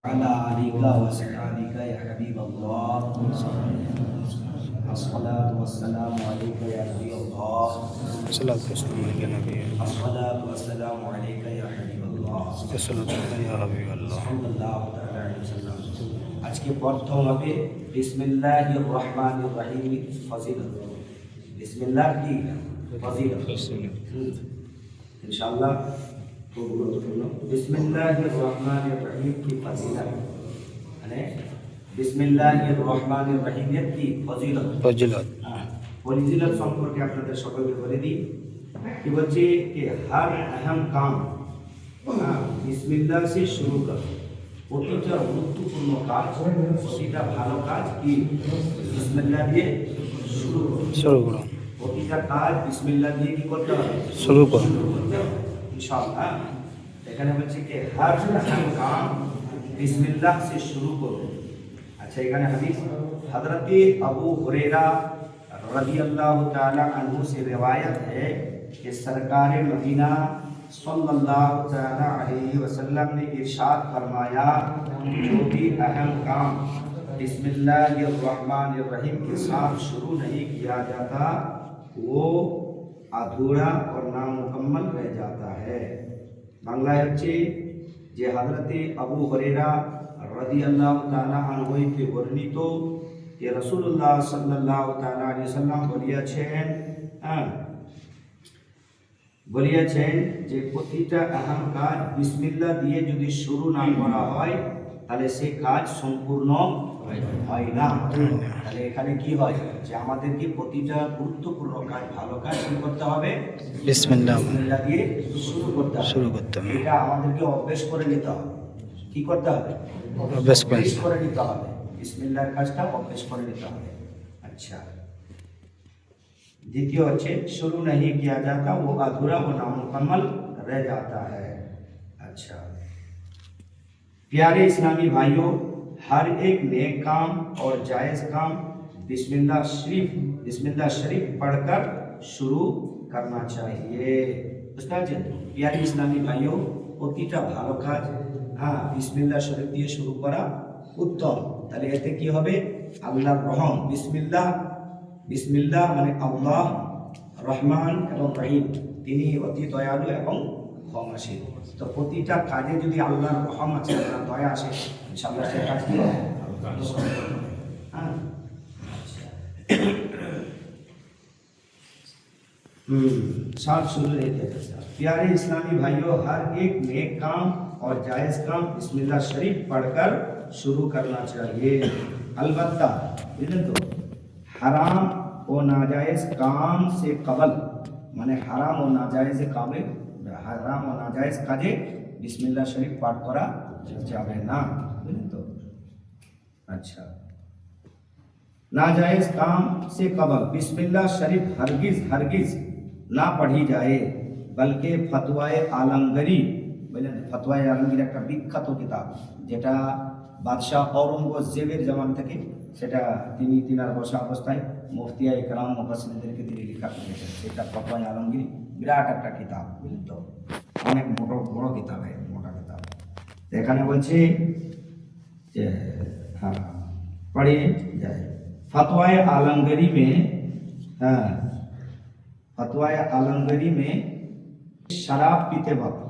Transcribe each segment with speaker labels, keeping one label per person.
Speaker 1: على آلك وصحبك يا حبيب الله الصلاة والسلام عليك يا نبي الله
Speaker 2: الصلاة والسلام على نبي
Speaker 1: الصلاة والسلام عليك يا حبيب الله
Speaker 2: الصلاة يا حبيب الله
Speaker 1: صلى الله تعالى عليه وسلم আজকে প্রথম হবে বিসমিল্লাহির রহমানির রহিম ফজিলত বিসমিল্লাহ কি ফজিলত ইনশাআল্লাহ খুব গুরুত্বপূর্ণ বিসমিল্লাহির রহমানির রহিম কি ফজিলত মানে বিসমিল্লাহির রহমানির রহিমের কি ফজিলত ফজিলত সম্পর্কে আপনাদের সকলকে বলে দিই कि बच्चे के हर अहम काम बिस्मिल्लाह से शुरू करो প্রতিটা গুরুত্বপূর্ণ কাজ প্রতিটা ভালো কাজ কি বিসমিল্লাহ দিয়ে শুরু করো প্রতিটা কাজ বিসমিল্লাহ দিয়ে কি করতে হবে
Speaker 2: শুরু করো
Speaker 1: ইনশাআল্লাহ এখানে বলছে কি हर अहम काम बिस्मिल्लाह से शुरू करो अच्छा এখানে হাদিস हजरत अबू हुरैरा रज़ियल्लाहु ताला अन्हु से रिवायत है कि सरकार मदीना सल्लल्लाहु ताला अलैहि वसल्लम ने इरशाद फरमाया जो भी अहम काम बिस्मिल्लाहिर रहमानिर रहीम के साथ शुरू नहीं किया जाता वो अधूरा और नामुकम्मल रह जाता है बांग्ला হচ্ছে যে হযরতে আবু হুরায়রা রাদিয়াল্লাহু তাআলা আনহু থেকে বর্ণিত যে রাসূলুল্লাহ সাল্লাল্লাহু তাআলা আলাইহি ওয়াসাল্লাম বলিয়েছেন যে প্রতিটা আহম কাজ বিসমিল্লাহ দিয়ে যদি শুরু না করা হয় তাহলে সেই কাজ সম্পূর্ণ হয় না তাহলে এখানে কি হয় যে আমাদেরকে প্রতিটা গুরুত্বপূর্ণ কাজ ভালো কাজ কি করতে হবে
Speaker 2: বিসমিল্লাহ
Speaker 1: দিয়ে শুরু করতে হবে এটা আমাদেরকে অভ্যাস করে নিতে হবে কি করতে হবে অভ্যাস করে নিতে হবে বিসমিল্লাহর কাজটা অভ্যাস করে নিতে হবে अच्छा द्वितीय अच्छे शुरू नहीं किया जाता वो अधूरा वो नामुकम्मल रह जाता है अच्छा प्यारे इस्लामी भाइयों हर एक नेक काम और जायज़ काम बिस्मिल्लाह शरीफ पढ़कर शुरू करना चाहिए प्यारे इस्लामी भाइयों প্রতিটা ভালো কাজ বিসমিল্লাহ শরীফ দিয়ে শুরু করা উত্তম তাহলে এতে কি হবে আল্লাহর রহম বিসমিল্লাহ মানে আল্লাহ রহমান এবং রহিম তিনি অতি দয়ালু এবং ক্ষমাশীল তো প্রতিটা কাজে যদি আল্লাহর রহম আছে আল্লাহর দয়া আসে ইনশাআল্লাহ সেই কাজ কি साथ शुरू रहते हैं प्यारे इस्लामी भाइयों हर एक नेक काम और जायज़ काम बिस्मिल्लाह शरीफ पढ़कर शुरू करना चाहिए अलबत्ता तो हराम व नाजायज़ काम से कबल माने हराम व नाजायज़ कामे हराम व नाजायज़ काजे बिस्मिल्लाह शरीफ पाठ करा जावे ना तो अच्छा नाजायज़ काम से कबल बिस्मिल्लाह शरीफ हरगिज़ ना पढ़ी जाए बल्कि फतवाए आलमगीरी বুঝলেন ফতোয়ায়ে আলমগীর একটা বিখ্যাত কিতাব যেটা বাদশাহ ঔরঙ্গজেবের জামান থেকে সেটা তিনার বসা অবস্থায় মুফতিয়া ইকরাম মুফাসসিরদেরকে তিনি লেখা করেছেন সেটা ফতোয়ায়ে আলমগীর বিরাট একটা কিতাব বুঝলেন তো অনেক বড় কিতাব মোটা কিতাব এখানে বলছে যে पढ़िए जाए फतवाए आलमगीरी में शराब पीते वक्त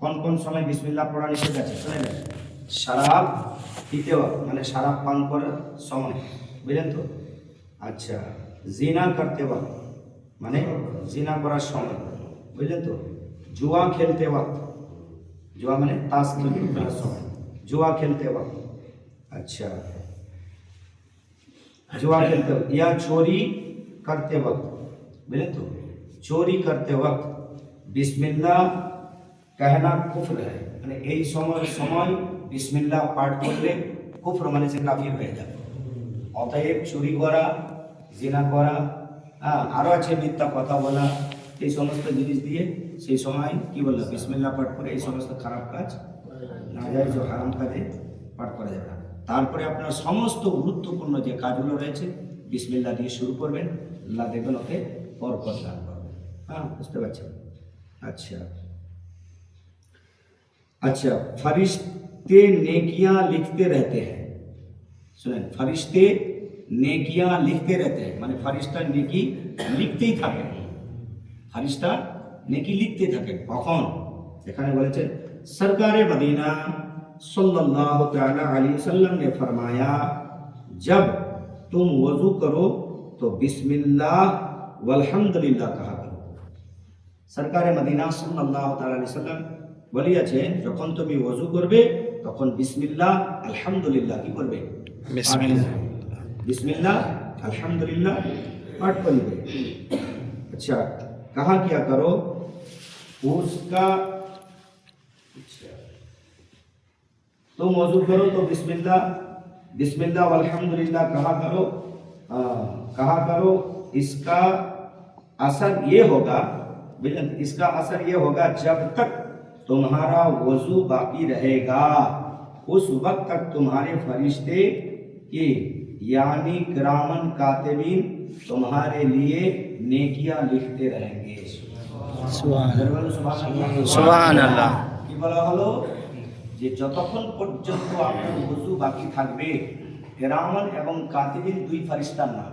Speaker 1: कौन कौन समय बिस्मिल्लाह पढ़ा निषेध আছে শুনেন शराब पीते वक्त মানে शराब पान করার সময় বুঝলেন তো আচ্ছা জিনা करते वक्त মানে জিনা করার সময় বুঝলেন তো जुआ खेलते वक्त जुआ মানে তাস খেলার সময় जुआ खेलते वक्त अच्छा जुआ खेलते वक्त या चोरी करते वक्त बोले तो चोरी करते वक्त बिस्मिल्लाह कहना कुफ्र है মানে এই সময় বিসমিল্লাহ পাঠ করলে কুফর মানে সে কাফির হয়ে যাবে অতএব চুরি করা জিনা করা আরো আছে মিথ্যা কথা বলা এই সমস্ত জিনিস দিয়ে সেই সময় কি বললো বিসমিল্লাহ পাঠ করে এই সমস্ত খারাপ কাজ নাজায়েজ ও হারাম কাজে পাঠ করা যাবে না তারপরে আপনার সমস্ত গুরুত্বপূর্ণ যে কাজগুলো রয়েছে বিসমিল্লাহ দিয়ে শুরু করবেন আল্লাহ দেখবেন ওকে বরকত দান করবেন বুঝতে পারছেন अच्छा अच्छा नेकियां लिखते रहते हैं। सुनें, फरिश्ते नेकियां लिखते रहते हैं, মানে ফেরেশতা নেকি লিখতেই থাকে। ফেরেশতা নেকি লিখতে থাকে কখন? এখানে বলেছেন सरकारे मदीना सल्लल्लाहु ताला अलैहि वसल्लम ने फरमाया, जब तुम वजू करो तो बिस्मिल्लाह वल्हम्दुलिल्लाह कहा करो। सरकारे मदीना सल्लल्लाहु ताला अलैहि वसल्लम বলিয়াছেন, যখন তুমি ওযু করবে তখন বিসমিল্লাহ আলহামদুলিল্লাহ কি করবে?
Speaker 2: बिस्मिल्लाह
Speaker 1: बिस्मिल्लाह अल्हम्दुलिल्लाह पाठ करिए। अच्छा, कहा क्या करो? उसका तुम वजू करो तो बिस्मिल्लाह बिस्मिल्लाह अल्हम्दुलिल्लाह कहा करो। इसका असर ये होगा, इसका असर ये होगा जब तक तुम्हारा वजू बाकी रहेगा उस वक्त तक तुम्हारे फरिश्ते के यानी किरामन कातिबीन तुम्हारे लिए नेकियां लिखते रहेंगे।
Speaker 2: सुभान अल्लाह।
Speaker 1: কি বলা হলো? যে যতক্ষণ পর্যন্ত আপনার ওযু বাকি থাকবে, কিরামান এবং কাতিবিন দুই ফেরেশতার নাম,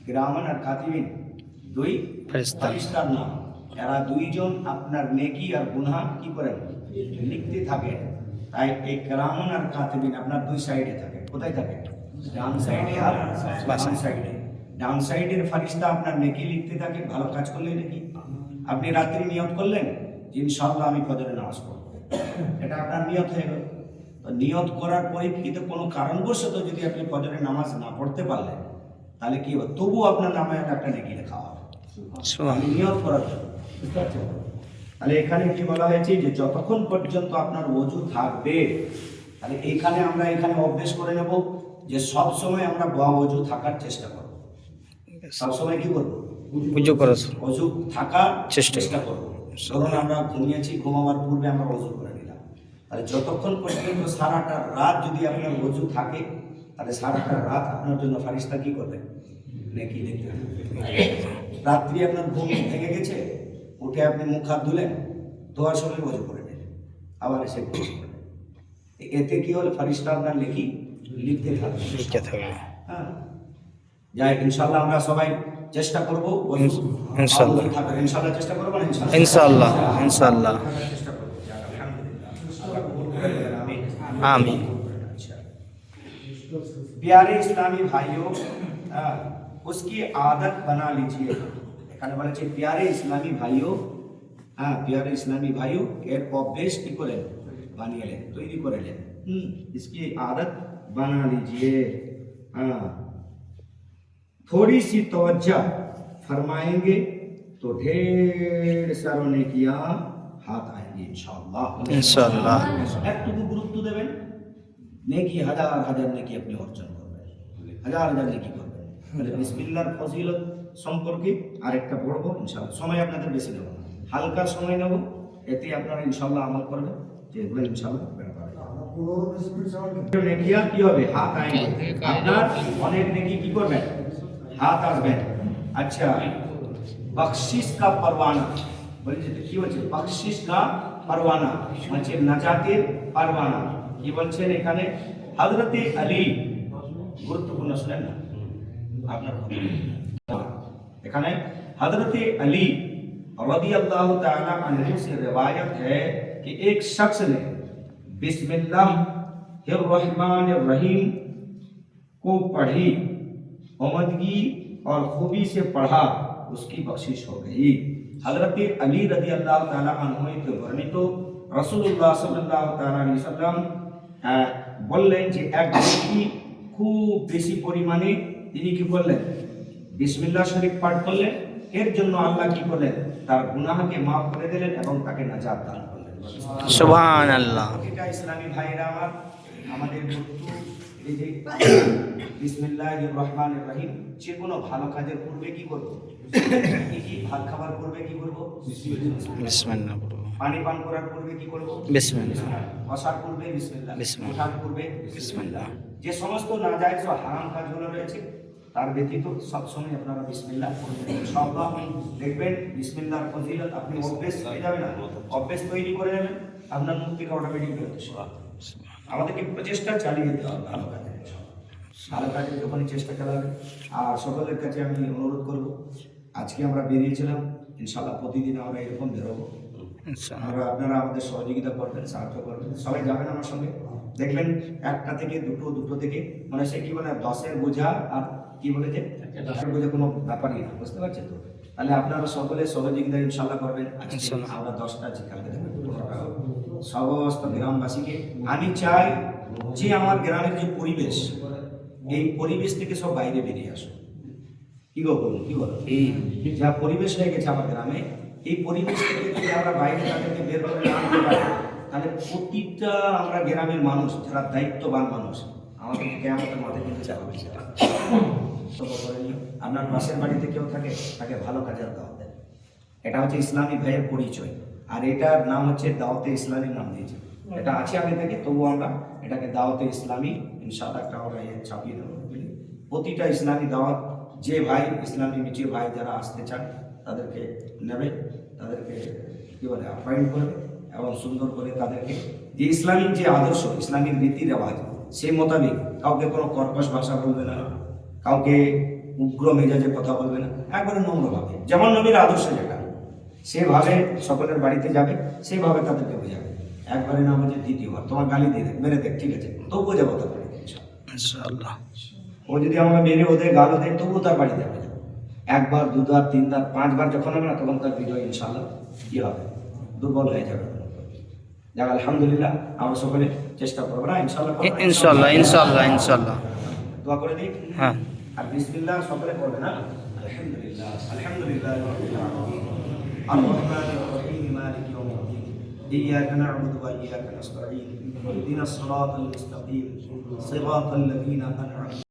Speaker 1: কিরামান আর কাতিবিন দুই ফেরেশতার নাম, এরা দুইজন আপনার নেকি আর গুনাহ কি করেন? লিখতে থাকে। তাই এই কিরামান আর কাতিবিন আপনার দুই সাইডে থাকে। কোথায় থাকে? ডান সাইডে আর বাম সাইডে। ডান সাইডের ফেরেশতা আপনার নেকি লিখতে থাকে, ভালো কাজ করলে নাকি। আপনি রাত্রি নিয়ত করলেন যে ইনশাআল্লাহ আমি ফজরের নামাজ পড়ব, এটা আপনার নিয়ত হয়ে গেল। তো নিয়ত করার পরিপ্রেক্ষিতে কোনো কারণবশত যদি আপনি ফজরের নামাজ না পড়তে পারলেন, তাহলে কি হবে? তবুও আপনার নামে একটা নেকি লেখা হবে, আপনি নিয়ত করার জন্য। বুঝতে পারছেন? তাহলে এখানে কি বলা হয়েছে যে যতক্ষণ পর্যন্ত আপনার ওযু থাকবে, তাহলে এখানে আমরা এখানে অভ্যেস করে নেব যে সব সময় আমরা ওযু থাকার চেষ্টা করব। সব সময় কি করব? ওযু থাকার চেষ্টা করব। ধরুন আমরা ঘুমিয়েছি, ঘুমাবার পূর্বে আমরা ওযু করে নিলাম, তাহলে যতক্ষণ পর্যন্ত সারাটা রাত যদি আপনার ওযু থাকে, তাহলে সারাটা রাত আপনার জন্য ফেরেশতা কি করবে? নেকি লিখতে থাকবে। রাত্রি আপনার ঘুম ভেঙে গেছে, উঠে আপনি মুখ হাত ধুলেন, ধোয়ার সময় ওযু করে নিলেন, আবার এসে ঘুম করলেন, এতে কি হলো? ফেরেশতা আপনার নেকি লিখতে থাকবে। হ্যাঁ, যাই ইনশাআল্লাহ আমরা সবাই চেষ্টা করব ইনশাআল্লাহ চেষ্টা করব না
Speaker 2: ইনশাআল্লাহ
Speaker 1: চেষ্টা করব। আলহামদুলিল্লাহ,
Speaker 2: आमीन।
Speaker 1: प्यारे इस्लामी भाइयों, उसकी आदत बना लीजिए। এখানে বলেছে प्यारे इस्लामी भाइयों, प्यारे इस्लामी भाइयों এর অভ্যাস কি করেন? বানিয়ে নেন, তৈরি করে নেন। इसकी आदत बना लीजिए। थोड़ी सी तवज्जो फरमाएंगे तो ढेर सारों नेकियां हाथ आएंगी इंशाअल्लाह। একটু গুরুত্ব দেবেন, নেকি হাজার হাজার নেকি আপনি অর্জন করবেন, হাজার হাজার নেকি করবেন। তাহলে বিসমিল্লাহর ফজিলত সম্পর্কে আরেকটা পড়বো ইনশাআল্লাহ। সময় আপনাদের বেশি নেব, হালকা সময় নেব, এতে আপনারা ইনশাআল্লাহ আমল করবেন, যে এগুলো ইনশাআল্লাহ নেকিয়া কি হবে? হাত আएंगे। আপনার অনেক নেকি কি করবেন? হাত আসবেন। আচ্ছা, বখশিশ কা পরওয়ানা বলছে, কি বলছে? বখশিশ কা পরওয়ানা মানে নাজাতের পরওয়ানা। কি বলছেন এখানে? হযরতে আলী, গুরুত্বপূর্ণ শুনেন না আপনার, এখানে হযরতে আলী রাদিয়াল্লাহু তাআলা अन्हु से रिवायत है कि एक शख्स ने बिस्मिल्लाहिर्रहमानिर्रहीम को पढ़ी, उम्दगी और खूबी से पढ़ा, उसकी बख्शिश हो गई। हजरत अली रदी अल्लाह ताला अन्हु के वर्णित রাসূলুল্লাহ সাল্লাল্লাহু তাআলা আলাইহি ওয়াসাল্লাম বললেন যে এক ব্যক্তি খুব বেশি পরিমাণে তিনি কি করলেন? বিসমিল্লাহ শরীফ পাঠ করলেন, এর জন্য আল্লাহ কি করলেন? তার গুনাহকে মাফ করে দিলেন এবং তাকে নাজাত দান করলেন।
Speaker 2: সুবহানাল্লাহ।
Speaker 1: এটা ইসলামী ভাইরা আমার, আমাদের বন্ধু এই যে বিসমিল্লাহির রহমানির রহিম, যে কোনো ভালো কাজের পূর্বে কি করব? কি ভাত খাবার পূর্বে কি করব?
Speaker 2: বিসমিল্লাহ।
Speaker 1: পানি পান করার পূর্বে কি করব?
Speaker 2: বিসমিল্লাহ।
Speaker 1: বসার পূর্বে বিসমিল্লাহ, ওঠার পূর্বে বিসমিল্লাহ। যে সমস্ত নাজায়েজ ও হারাম কাজগুলো রয়েছে তার ব্যতীত সব সময় আপনারা বিসমিল্লাহ করবেন ইনশাআল্লাহ। দেখবেন বিসমিল্লাহর ফজিলত আপনি অভ্যাস হয়ে যাবে না, অভ্যাস তৈরি করে নেবেন, আপনার মুখ থেকে অটোমেটিক বেরোতে শুরু হবে। আমাদেরকে প্রচেষ্টা চালিয়ে যেতে হবে ভালো কাজে। ভালো কাজে যখনই চেষ্টা চালাবে। আর সকলের কাছে আমি অনুরোধ করব, আজকে আমরা বেরিয়েছিলাম, ইনশাআল্লাহ প্রতিদিন আমরা এরকম বেরোবো। আপনারা আমাদের সহযোগিতা করবেন, সাহায্য করবেন, সবাই যাবেন আমার সঙ্গে। দেখবেন একটা থেকে দুটো থেকে, মানে সে কি বলে 10-এর বোঝা আর কি বলেছে 10-এর বোঝা কোনো ব্যাপারই না, বুঝতে পারছেন তো? তাহলে আপনারা সকলে সহযোগিতা ইনশাআল্লাহ করবেন। আমরা 10টা আছি, কালকে দেখবেন 15টা। সমস্ত গ্রামবাসীকে আমি চাই যে আমার গ্রামের যে পরিবেশ, এই পরিবেশ থেকে সব বাইরে বেরিয়ে আসো। কি গো বলুন, কি বলো? এই যা পরিবেশ হয়ে গেছে আমার গ্রামে, এই পরিবেশ থেকে যদি আমরা বাইরে তাদেরকে বের করে না আনতে পারি, তাহলে প্রতিটা আমরা গ্রামের মানুষ যারা দায়িত্ববান মানুষ, আমাদের কিয়ামতের মাঠে কিন্তু যাবে। আপনার পাশের বাড়িতে কেউ থাকে, তাকে ভালো কাজের দাওয়াত দেন। এটা হচ্ছে ইসলামী ভাইয়ের পরিচয়, আর এটার নাম হচ্ছে দাওয়াতে ইসলামীর নাম দিয়েছে। এটা আছে আগে থেকে, তবুও আমরা এটাকে দাওয়াতে ইসলামী ইনশাআল্লাহ একটা আমরা চাপিয়ে দেবো। প্রতিটা ইসলামী দাওয়াত যে ভাই, ইসলামী যে ভাই যারা আসতে চান তাদেরকে নেবে, তাদেরকে কী বলে আপ্যায়ন করবে, এবং সুন্দর করে তাদেরকে যে ইসলামিক যে আদর্শ, ইসলামিক রীতি রেওয়াজ, সেই মোতাবেক কাউকে কোনো কর্কশ ভাষা বলবে না, কাউকে উগ্র মেজাজে কথা বলবে না, একবারে নম্রভাবে, যেমন নবীর আদর্শ যেটা সেভাবে সকলের বাড়িতে যাবে, সেইভাবে তাদেরকে বোঝাবে। একবারে না বলছে দ্বিতীয়বার তোমার গালি দিয়ে দেখ, মেরে দেখ, ঠিক আছে, তবুও যাবো তার বাড়িতে ইনশাআল্লাহ। ও যদি আমাকে মেরে ওদের গালও দেয়, তবুও তার বাড়িতে যাবে। একবার, দুবার, তিনবার, 5বার যখন হবে না, তখন তার হৃদয় ইনশাআল্লাহ কি হবে, দুর্বল হয়ে যাবে। যাক, আলহামদুলিল্লাহ, আমরা সকলে চেষ্টা করবো না ইনশাআল্লাহ।
Speaker 2: ইনশাআল্লাহ ইনশাআল্লাহ ইনশাআল্লাহ
Speaker 1: দোয়া করে দিই।
Speaker 2: হ্যাঁ,
Speaker 1: আর বিসমিল্লাহ সকলে পড়বে না। আলহামদুলিল্লাহ আলহামদুলিল্লাহ রাব্বিল আলামিন আর-রাহমানির রহিম মালিকি ইয়াউমিদ্দিন ইয়্যাকা না'বুদু ওয়া ইয়্যাকা নাস্তাঈন ইহদিনাস সিরাতাল মুস্তাকিম সিরাতাল লাযীনা আন'আমতা